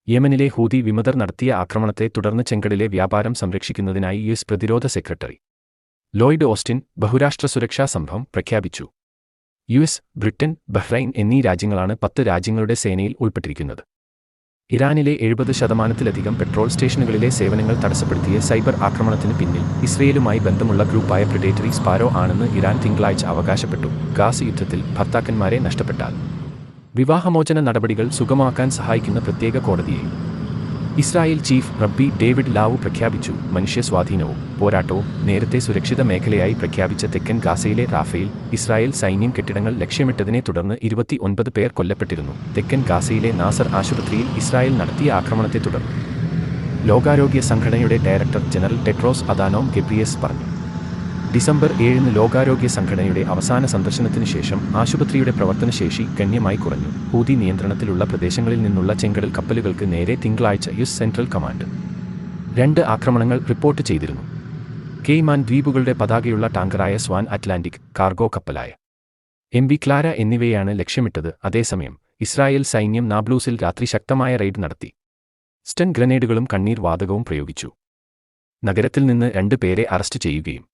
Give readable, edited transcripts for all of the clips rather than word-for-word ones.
യെമനിലെ Houthi വിമതർ നടത്തിയ ആക്രമണത്തെ തുടർന്ന് ചെങ്കടലിലെ വ്യാപാരം സംരക്ഷിക്കുന്നതിനായി യുഎസ് പ്രതിരോധ സെക്രട്ടറി ലോയ്ഡ് ഓസ്റ്റിൻ ബഹുരാഷ്ട്ര സുരക്ഷാ സംഘം പ്രഖ്യാപിച്ചു. യുഎസ്, ബ്രിട്ടൻ, ബഹ്റൈൻ എന്നീ രാജ്യങ്ങളാണ് 10 രാജ്യങ്ങളുടെ സേനയിൽ ഉൾപ്പെട്ടിരിക്കുന്നത്. ഇറാനിലെ 70% പെട്രോൾ സ്റ്റേഷനുകളിലെ സേവനങ്ങൾ തടസ്സപ്പെടുത്തിയ സൈബർ ആക്രമണത്തിന് പിന്നിൽ ഇസ്രയേലുമായി ബന്ധമുള്ള ഗ്രൂപ്പായ പ്രിഡേറ്ററി സ്പാരോ ആണെന്ന് ഇറാൻ തിങ്കളാഴ്ച അവകാശപ്പെട്ടു. ഗാസ യുദ്ധത്തിൽ ഭർത്താക്കന്മാരെ നഷ്ടപ്പെട്ടാൽ വിവാഹമോചന നടപടികൾ സുഗമമാക്കാൻ സഹായിക്കുന്ന പ്രത്യേക കോടതിയെ ഇസ്രായേൽ ചീഫ് റബ്ബി ഡേവിഡ് ലാവു പ്രഖ്യാപിച്ചു. മനുഷ്യ സ്വാധീനവും പോരാട്ടവും നേരത്തെ സുരക്ഷിത മേഖലയായി പ്രഖ്യാപിച്ച തെക്കൻ ഗാസയിലെ റാഫയിൽ ഇസ്രായേൽ സൈന്യം കെട്ടിടങ്ങൾ ലക്ഷ്യമിട്ടതിനെ തുടർന്ന് 29 പേർ കൊല്ലപ്പെട്ടിരുന്നു. തെക്കൻ ഗാസയിലെ നാസർ ആശുപത്രിയിൽ ഇസ്രായേൽ നടത്തിയ ആക്രമണത്തെ തുടർന്ന് ലോകാരോഗ്യ സംഘടനയുടെ director general Tedros Adhanom Ghebreyesus പറഞ്ഞു. ഡിസംബർ 7 ലോകാരോഗ്യ സംഘടനയുടെ അവസാന സന്ദർശനത്തിനു ശേഷം ആശുപത്രിയുടെ പ്രവർത്തനശേഷി ഗണ്യമായി കുറഞ്ഞു. ഹൂതി നിയന്ത്രണത്തിലുള്ള പ്രദേശങ്ങളിൽ നിന്നുള്ള ചെങ്കടൽ കപ്പലുകൾക്ക് നേരെ തിങ്കളാഴ്ച യുഎസ് സെൻട്രൽ കമാൻഡ് 2 ആക്രമണങ്ങൾ റിപ്പോർട്ട് ചെയ്തിരുന്നു. കെയ്മാൻ ദ്വീപുകളുടെ പതാകയുള്ള ടാങ്കറായ സ്വാൻ, അറ്റ്ലാന്റിക് കാർഗോ കപ്പലായ MV ക്ലാര എന്നിവയാണ് ലക്ഷ്യമിട്ടത്. അതേസമയം ഇസ്രായേൽ സൈന്യം നാബ്ലൂസിൽ രാത്രി ശക്തമായ റെയ്ഡ് നടത്തി. സ്റ്റൺ ഗ്രനേഡുകളും കണ്ണീർ വാതകവും പ്രയോഗിച്ചു. നഗരത്തിൽ നിന്ന് 2 പേരെ അറസ്റ്റ് ചെയ്യുകയും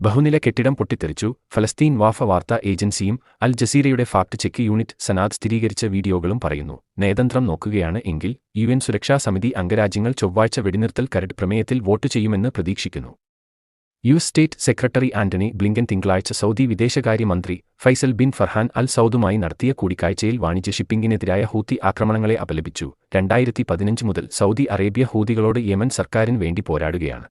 ബഹുനില കെട്ടിടം പൊട്ടിത്തെറിച്ചു. ഫലസ്തീൻ വാർത്താ ഏജൻസിയും അൽ ജസീറയുടെ ഫാക്ട് ചെക്ക് യൂണിറ്റ് സനാദ് സ്ഥിരീകരിച്ച വീഡിയോകളും പറയുന്നു. നയതന്ത്രം നോക്കുകയാണ് എങ്കിൽ UN സുരക്ഷാ സമിതി അംഗരാജ്യങ്ങൾ ചൊവ്വാഴ്ച വെടിനിർത്തൽ കരട് പ്രമേയത്തിൽ വോട്ട് ചെയ്യുമെന്ന് പ്രതീക്ഷിക്കുന്നു. US state secretary Antony Blinken തിങ്കളാഴ്ച സൗദി വിദേശകാര്യ മന്ത്രി ഫൈസൽ ബിൻ ഫർഹാൻ അൽ സൗദുമായി നടത്തിയ കൂടിക്കാഴ്ചയിൽ വാണിജ്യ ഷിപ്പിംഗിനെതിരായ ഹൂത്തി ആക്രമണങ്ങളെ അപലപിച്ചു. 2015 മുതൽ സൗദി അറേബ്യ ഹൂതികളോട് യെമൻ സർക്കാരിന് വേണ്ടി പോരാടുകയാണ്.